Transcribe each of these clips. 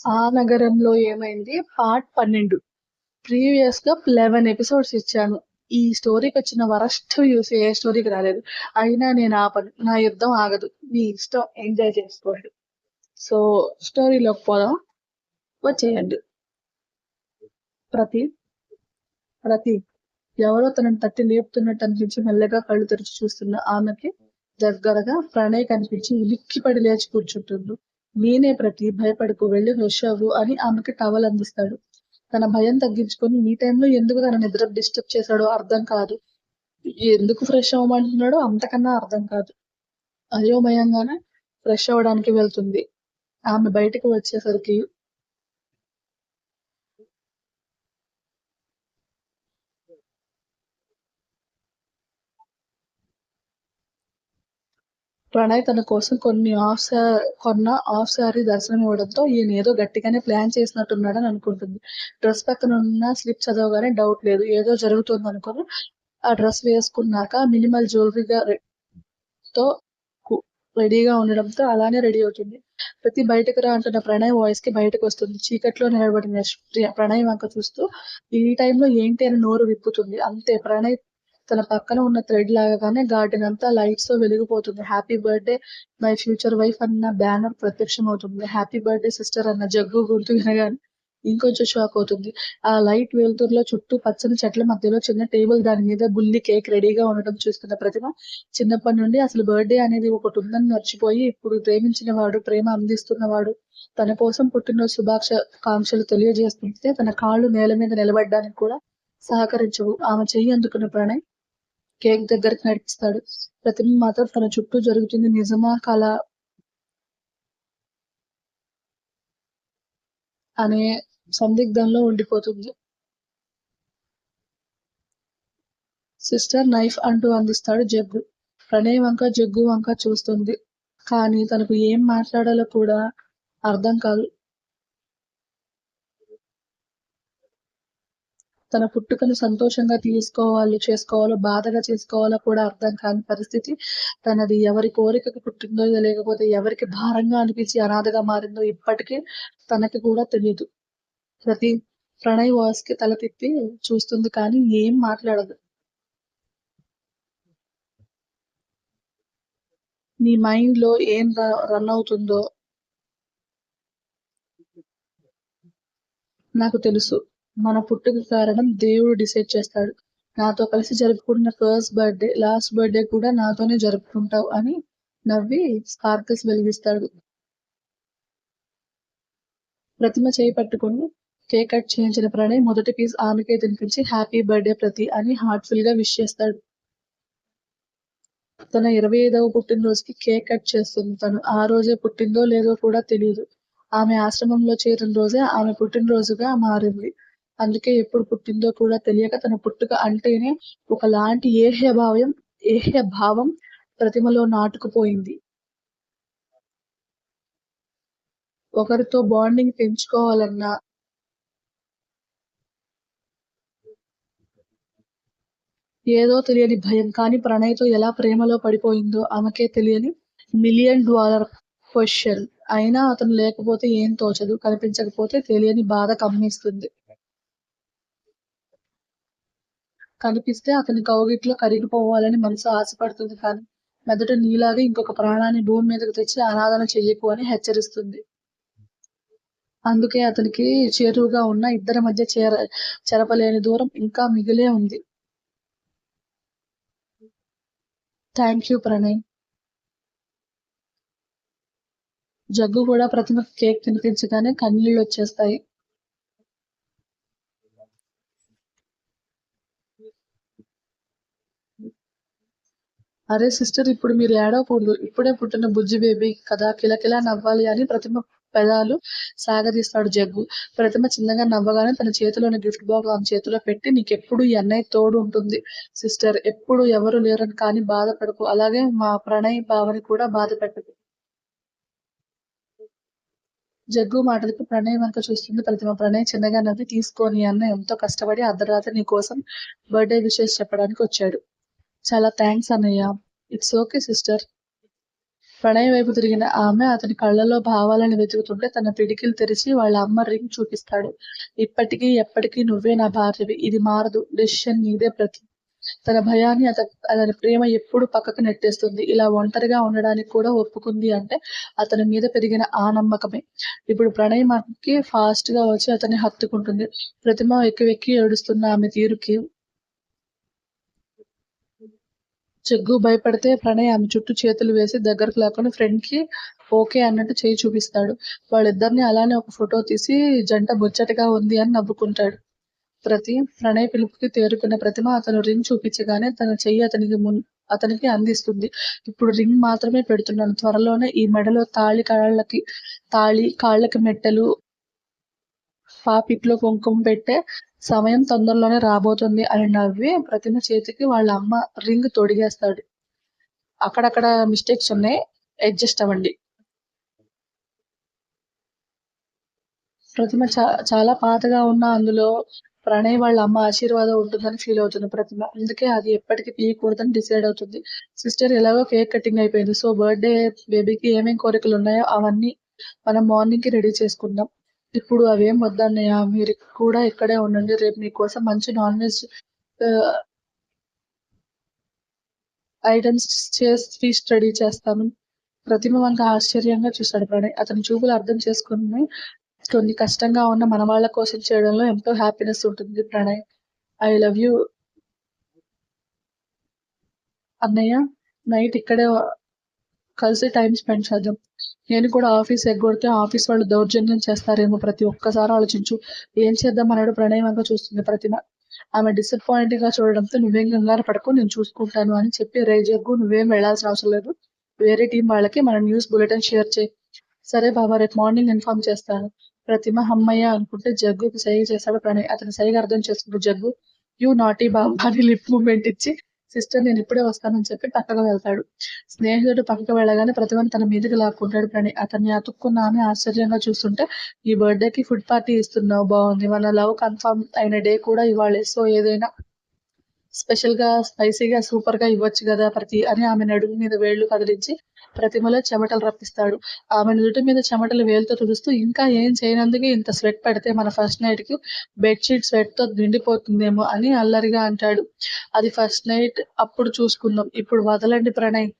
ఆ నగరంలో ఏమైంది పార్ట్ 12. ప్రీవియస్‌గా 11 ఎపిసోడ్స్ ఇచ్చాను. ఈ స్టోరీకొచ్చిన వరస్ట్ వ్యూస్ ఏ స్టోరీకి రాలేదు. అయినా నేను ఆపను. నా యుద్ధం ఆగదు. మీ ఇష్టం ఎంజాయ్ చేసుకోండి. సో స్టోరీలోకి పోదాం. వచ్చేయండి. ప్రతి ప్రతి ఎవరో తనని తట్టి లేపుతున్నట్టు అనిపించి మెల్లగా కళ్ళు తెరిచి చూస్తున్న ఆమెకి దగ్గరగా ప్రణయ్ కనిపించి ఉలిక్కిపడి లేచి కూర్చుంటుండు. నేనే ప్రతి భయపడకు వెళ్ళి ఫ్రెష్ అవ్వు అని ఆమెకి టవల్ అందిస్తాడు. తన భయం తగ్గించుకొని ఈ టైంలో ఎందుకు తన నిద్ర డిస్టర్బ్ చేశాడో అర్థం కాదు. ఎందుకు ఫ్రెష్ అవ్వమంటున్నాడో అంతకన్నా అర్థం కాదు. అయోమయంగానే ఫ్రెష్ అవ్వడానికి వెళ్తుంది. ఆమె బయటకు వచ్చేసరికి ప్రణయ్ తన కోసం కొన్న ఆఫ్ శారీ దర్శనం ఇవ్వడంతో ఈయన ఏదో గట్టిగానే ప్లాన్ చేసినట్టున్నాడని అనుకుంటుంది. డ్రెస్ పక్కన ఉన్న స్లిప్ చదవగానే డౌట్ లేదు. ఏదో జరుగుతుంది అనుకుని ఆ డ్రెస్ వేసుకున్నాక మినిమల్ జ్యువెలరీగా తో రెడీగా ఉండడంతో అలానే రెడీ అవుతుంది. ప్రతి బయటకు రా అంటున్న ప్రణయ్ వాయిస్ కి బయటకు వస్తుంది. చీకట్లో నిలబడిన ప్రణయ్ వంక చూస్తూ ఈ టైంలో ఏంటి అని నోరు విప్పుతుంది. అంతే ప్రణయ్ తన పక్కన ఉన్న థ్రెడ్ లాగానే గార్డెన్ అంతా లైట్స్ తో వెలిగిపోతుంది. Happy birthday my future wife అన్న బ్యానర్ ప్రత్యక్షమవుతుంది. హ్యాపీ బర్త్డే సిస్టర్ అన్న జగ్గు గొంతు వినగానే ఇంకొంచెం షాక్ అవుతుంది. ఆ లైట్ వెలుతురులో చుట్టూ పచ్చని చెట్ల మధ్యలో చిన్న టేబుల్ దాని మీద బుల్లి కేక్ రెడీగా ఉండడం చూస్తున్న ప్రతిమ చిన్నప్పటి నుండి అసలు బర్త్డే అనేది ఒకటి ఉందని మర్చిపోయి ఇప్పుడు ప్రేమించిన వాడు ప్రేమ అందిస్తున్నవాడు తన కోసం పుట్టినరోజు శుభాకాంక్షలు తెలియజేస్తుంటే తన కాళ్ళు నేల మీద నిలబడడానికి కూడా సహకరించవు. ఆమె చెయ్యి అందుకున్న ప్రణయ్ కేక్ దగ్గరికి నడిపిస్తాడు. ప్రతిమ మాత్రం తన చుట్టూ జరుగుతుంది నిజమా కల అనే సందిగ్ధంలో ఉండిపోతుంది. సిస్టర్ నైఫ్ అంటూ అందిస్తాడు జగ్గు. ప్రణయ్ వంక జగ్గు వంక చూస్తుంది. కానీ తనకు ఏం మాట్లాడాలో కూడా అర్థం కాదు. తన పుట్టుకను సంతోషంగా చేసుకోవాలో బాధగా చేసుకోవాలో కూడా అర్థం కాని పరిస్థితి తనది. ఎవరి కోరికకు పుట్టిందో లేకపోతే ఎవరికి భారంగా అనిపించి అనాథగా మారిందో ఇప్పటికీ తనకి కూడా తెలియదు. ప్రతి ప్రణయ్ వాయిస్ కి తల తిప్పి చూస్తుంది కానీ ఏం మాట్లాడదు. నీ మైండ్ లో ఏం రన్ అవుతుందో నాకు తెలుసు. మన పుట్టుక కారణం దేవుడు డిసైడ్ చేస్తాడు. నాతో కలిసి జరుపుకున్న ఫస్ట్ బర్త్డే లాస్ట్ బర్త్డే కూడా నాతోనే జరుపుకుంటావు అని నవ్వి స్పార్కిల్స్ వెలిగిస్తాడు. ప్రతిమ చేయి పట్టుకుని కేక్ కట్ చేయించిన ప్రణయ్ మొదటి పీస్ ఆమెకే తినిపించి హ్యాపీ బర్త్డే ప్రతి అని హార్ట్ఫుల్ గా విష్ చేస్తాడు. తన 25వ పుట్టినరోజుకి కేక్ కట్ చేస్తుంది తను. ఆ రోజే పుట్టిందో లేదో కూడా తెలీదు. ఆమె ఆశ్రమంలో చేరిన రోజే ఆమె పుట్టినరోజుగా మారింది. అందుకే ఎప్పుడు పుట్టిందో కూడా తెలియక తన పుట్టుక అంటేనే ఒకలాంటి ఏహ్య భావం ప్రతిమలో నాటుకుపోయింది. ఒకరితో బాండింగ్ పెంచుకోవాలన్నా ఏదో తెలియని భయం. కానీ ప్రణయ్‌తో ఎలా ప్రేమలో పడిపోయిందో ఆమెకే తెలియని $1,000,000 క్వెషన్. అయినా అతను లేకపోతే ఏం తోచదు. కనిపించకపోతే తెలియని బాధ కమ్మేస్తుంది. కనిపిస్తే అతని కౌగిట్లో కరిగిపోవాలని మనసు ఆశపడుతుంది కానీ మెదడు నీలాగే ఇంకొక ప్రాణాన్ని భూమి మీదకు తెచ్చి అనాథను చెయ్యకు అని హెచ్చరిస్తుంది. అందుకే అతనికి చేరువగా ఉన్న ఇద్దరి మధ్య చెరపలేని దూరం ఇంకా మిగిలే ఉంది. థాంక్యూ ప్రణయ్. జగ్గు కూడా ప్రతిమకి కేక్ తినిపించగానే కన్నీళ్ళొచ్చేస్తాయి. అరే సిస్టర్ ఇప్పుడు మీరు ఏడవకూడదు. ఇప్పుడే పుట్టిన బుజ్జి బేబీ కదా కిలకిలా నవ్వాలి అని ప్రతిమ పెదాలు సాగదీస్తాడు జగ్గు. ప్రతిమ చిన్నగా నవ్వగానే తన చేతిలోని గిఫ్ట్ బాక్స్ ఆమె చేతిలో పెట్టి నీకెప్పుడు ఈ అన్నయ్య తోడు ఉంటుంది సిస్టర్. ఎప్పుడు ఎవరు లేరని కానీ బాధపడకు. అలాగే మా ప్రణయ్ బావని కూడా బాధ పెట్టకు. జగ్గు మాటలకి ప్రణయ్ వంక చూస్తుంది ప్రతిమ. ప్రణయ్ చిన్నగా నవ్వి తీసుకో నీ అన్న ఎంతో కష్టపడి అర్ధరాత్రి నీ కోసం బర్త్డే విషెస్ చెప్పడానికి వచ్చాడు. చాలా థ్యాంక్స్ అన్నయ్య. It's okay sister. ప్రణయ్ వైపు తిరిగిన ఆమె అతని కళ్ళలో భావాలను వెతుకుతుంటే తన పిడికిలు తెరిచి వాళ్ళ అమ్మ రింగ్ చూపిస్తాడు. ఇప్పటికీ ఎప్పటికీ నువ్వే నా భార్యవి. ఇది మారదు. డెసిషన్ నీదే ప్రతి. తన భయాన్ని అతని ప్రేమ ఎప్పుడు పక్కకు నెట్టేస్తుంది. ఇలా ఒంటరిగా ఉండడానికి కూడా ఒప్పుకుంది అంటే అతని మీద పెరిగిన ఆ నమ్మకమే. ఇప్పుడు ప్రణయ్ మనకి ఫాస్ట్ గా వచ్చి అతన్ని హత్తుకుంటుంది. ప్రతిమ వెక్కి వెక్కి ఏడుస్తున్న ఆమె తీరుకి జగ్గు భయపడితే ప్రణయ్ ఆమె చుట్టూ చేతులు వేసి దగ్గరకు లాక్కొని ఫ్రెండ్ కి ఓకే అన్నట్టు చేయి చూపిస్తాడు. వాళ్ళిద్దరిని అలానే ఒక ఫోటో తీసి జంట ముచ్చటగా ఉంది అని నవ్వుకుంటాడు. ప్రణయ్ పిలుపుకి తేరుకున్న ప్రతిమ అతను రింగ్ చూపించగానే తన చెయ్యి అతనికి అందిస్తుంది. ఇప్పుడు రింగ్ మాత్రమే పెడుతున్నాను. త్వరలోనే ఈ మెడలో కాళ్ళకి మెట్టెలు, పాపిట్లో కుంకుమ పెట్టే సమయం తొందరలోనే రాబోతుంది అని నవ్వి ప్రతిమ చేతికి వాళ్ళ అమ్మ రింగ్ తొడిగేస్తాడు. అక్కడక్కడ మిస్టేక్స్ ఉన్నాయి, అడ్జస్ట్ అవ్వండి. ప్రతిమ చాలా పాతగా ఉన్న అందులో ప్రణయ్ వాళ్ళ అమ్మ ఆశీర్వాదం ఉంటుందని ఫీల్ అవుతుంది ప్రతిమ. అందుకే అది ఎప్పటికీ తీయకూడదని డిసైడ్ అవుతుంది. సిస్టర్ ఎలాగో కేక్ కటింగ్ అయిపోయింది. సో బర్త్డే బేబీకి ఏమేం కోరికలు ఉన్నాయో అవన్నీ మనం మార్నింగ్ కి రెడీ చేసుకుందాం. ఇప్పుడు అవేం వద్దన్నయ్య, మీరు కూడా ఇక్కడే ఉండండి. రేపు మీకోసం మంచి నాన్ వెజ్ ఐటమ్స్ చేసి ఫీస్ట్ రెడీ చేస్తాను. ప్రతిమ వంక ఆశ్చర్యంగా చూశాడు ప్రణయ్. అతని చూపులు అర్థం చేసుకుని కొన్ని కష్టంగా ఉన్న మనవాళ్ళ కోసం చేయడంలో ఎంతో హ్యాపీనెస్ ఉంటుంది ప్రణయ్. ఐ లవ్ యూ అన్నయ్య. నైట్ ఇక్కడే కలిసి టైం స్పెండ్ చేద్దాం. నేను కూడా ఆఫీస్ ఎగ్గొడితే ఆఫీస్ వాళ్ళు దౌర్జన్యం చేస్తారేమో. ప్రతి ఒక్కసారి ఆలోచించు. ఏం చేద్దాం అన్నాడు ప్రణయ్ వంక చూస్తుంది ప్రతిమ. ఆమె డిసప్పాయింటింగ్ గా చూడడంతో నువ్వేం కంగారు పడకు, నేను చూసుకుంటాను అని చెప్పి రే జగ్గు, నువ్వేం వెళ్లాల్సిన అవసరం లేదు. వేరే టీం వాళ్ళకి మన న్యూస్ బులెటిన్ షేర్ చేయి. సరే బాబా, రేపు మార్నింగ్ ఇన్ఫార్మ్ చేస్తాను. ప్రతిమ హమ్మయ్య అనుకుంటే జగ్గుకి సైగ చేశాడు ప్రణయ్. అతని సైగ అర్థం చేసుకుంటూ జగ్గు యూ నాటీ బాబా అని లిప్ మూమెంట్ ఇచ్చి సిస్టర్ నేను ఇప్పుడే వస్తానని చెప్పి పక్కకు వెళ్తాడు. స్నేహితుడు పక్కకు వెళ్ళగానే ప్రతిమను తన మీదకి లాక్కుంటాడు ప్రణయ్. అతన్ని అతుక్కున్న ఆమె ఆశ్చర్యంగా చూస్తుంటే ఈ బర్త్డేకి ఫుడ్ పార్టీ ఇస్తున్నావు, బాగుంది. మన లవ్ కన్ఫర్మ్ అయిన డే కూడా ఇవాళే. సో ఏదైనా స్పెషల్ గా స్పైసీగా సూపర్ గా ఇవ్వచ్చు కదా ప్రతి అని ఆమె నడుము మీద వేళ్లు కదిలించి ప్రతిమలో చెమటలు రప్పిస్తాడు. ఆమె నుదుటి మీద చెమటలు వేలుతో తుడుస్తూ ఇంకా ఏం చేయనందుకు ఇంత స్వెట్ పెడితే మన ఫస్ట్ నైట్ కి బెడ్షీట్ స్వెట్ తో నిండిపోతుందేమో అని అల్లరిగా అంటాడు. అది ఫస్ట్ నైట్ అప్పుడు చూసుకుందాం, ఇప్పుడు వదలండి ప్రణయ్.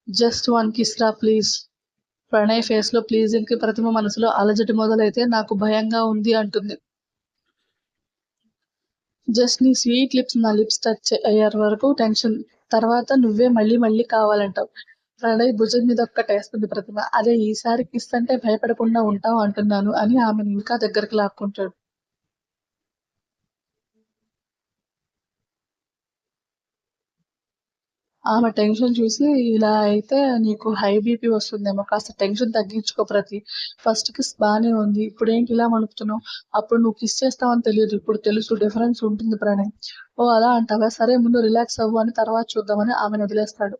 జస్ట్ వన్ కిస్ రా ప్లీజ్. ప్రణయ్ ఫేస్ లో ప్లీజింగ్ కి ప్రతిమ మనసులో అలజడి మొదలైతే నాకు భయంగా ఉంది అంటుంది. జస్ట్ నీ స్వీట్ లిప్స్ నా లిప్స్ టచ్ అయ్యారు వరకు టెన్షన్, తర్వాత నువ్వే మళ్ళీ మళ్ళీ కావాలంటావు. ప్రణయ్ భుజం మీద ఒక్కటేస్తుంది ప్రతిమ. అదే ఈసారి కిస్ అంటే భయపడకుండా ఉంటావు అంటున్నాను అని ఆమెను ఇంకా దగ్గరకు లాక్కుంటాడు. ఆమె టెన్షన్ చూసి ఇలా అయితే నీకు హై బీపీ వస్తుందేమో, కాస్త టెన్షన్ తగ్గించుకో ప్రతి. ఫస్ట్ కిస్ బానే ఉంది, ఇప్పుడు ఏంటి ఇలా మలుపుతున్నావు? అప్పుడు నువ్వు కిస్ చేస్తావని తెలియదు, ఇప్పుడు తెలుసు. డిఫరెన్స్ ఉంటుంది ప్రణయ్. ఓ అలా అంటావా, సరే ముందు రిలాక్స్ అవ్వు అని తర్వాత చూద్దామని ఆమెను వదిలేస్తాడు.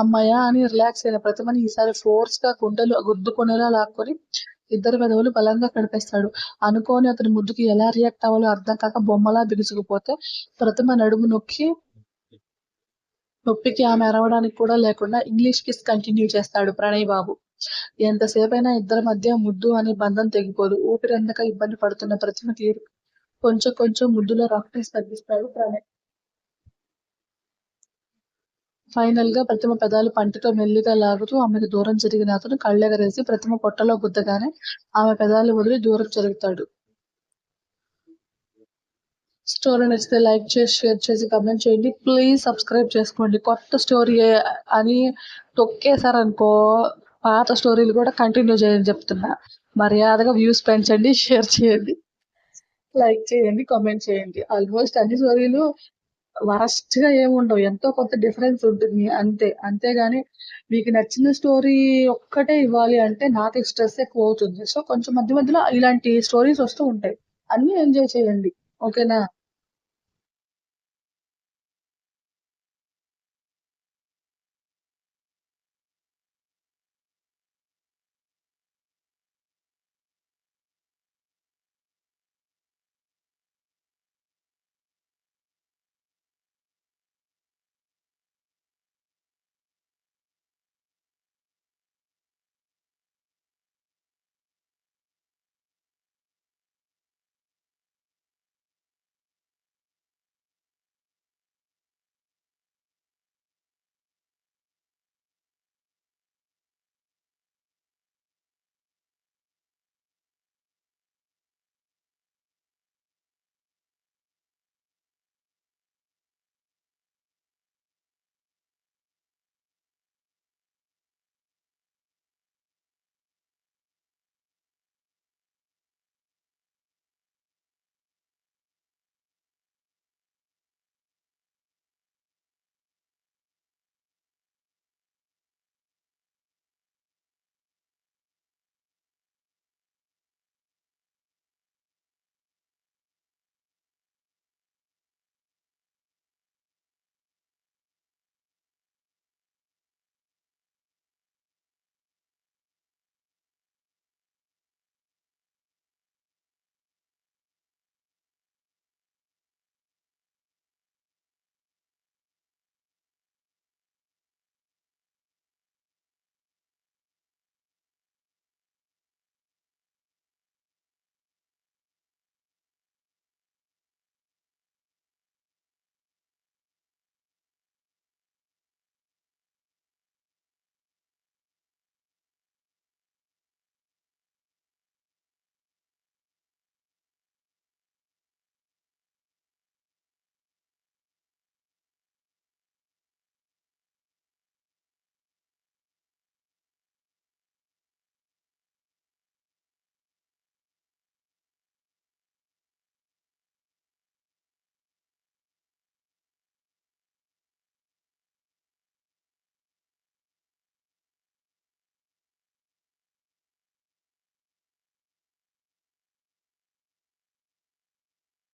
అమ్మయ్య అని రిలాక్స్ అయిన ప్రతిమని ఈసారి ఫోర్స్ గా గుండెలు గుద్దుకొనేలా లాక్కొని ఇద్దరు పెదవులు బలంగా కడిపేస్తాడు. అనుకోని అతని ముద్దుకి ఎలా రియాక్ట్ అవ్వాలో అర్థం కాక బొమ్మలా బిగుసుకుపోతే ప్రతిమ నడుము నొప్పికి ఆమె అరవడానికి కూడా లేకుండా ఇంగ్లీష్ కిస్ కంటిన్యూ చేస్తాడు ప్రణయ్ బాబు. ఎంతసేపైనా ఇద్దరి మధ్య ముద్దు అనే బంధం తెగిపోదు. ఊపిరందక ఇబ్బంది పడుతున్న ప్రతిమ తీరు కొంచెం కొంచెం ముద్దులో రఫ్నెస్ తగ్గిస్తాడు ప్రణయ్. ఫైనల్ గా ప్రతిమ పెదాలు పంటితో మెల్లిగా లాగుతూ ఆమెకు దూరం జరిగిన అతను కళ్ళెగరేసి ప్రతిమ పొట్టలో గుద్దగానే ఆమె పెదాలు వదిలి దూరం జరుగుతాడు. స్టోరీ నచ్చితే లైక్ చేసి షేర్ చేసి కమెంట్ చేయండి. ప్లీజ్ సబ్స్క్రైబ్ చేసుకోండి. కొత్త స్టోరీ అని తొక్కేశారనుకో పాత స్టోరీలు కూడా కంటిన్యూ చేయని చెప్తున్నా. మర్యాదగా వ్యూస్ పెంచండి, షేర్ చేయండి, లైక్ చేయండి, కామెంట్ చేయండి. ఆల్మోస్ట్ అన్ని స్టోరీలు వరస్ట్ గా ఏముండవు, ఎంతో కొంత డిఫరెన్స్ ఉంటుంది అంతే. అంతేగాని మీకు నచ్చిన స్టోరీ ఒక్కటే ఇవ్వాలి అంటే నాకు స్ట్రెస్ ఎక్కువ అవుతుంది. సో కొంచెం మధ్య మధ్యలో ఇలాంటి స్టోరీస్ వస్తూ ఉంటాయి, అన్ని ఎంజాయ్ చేయండి. ఓకేనా?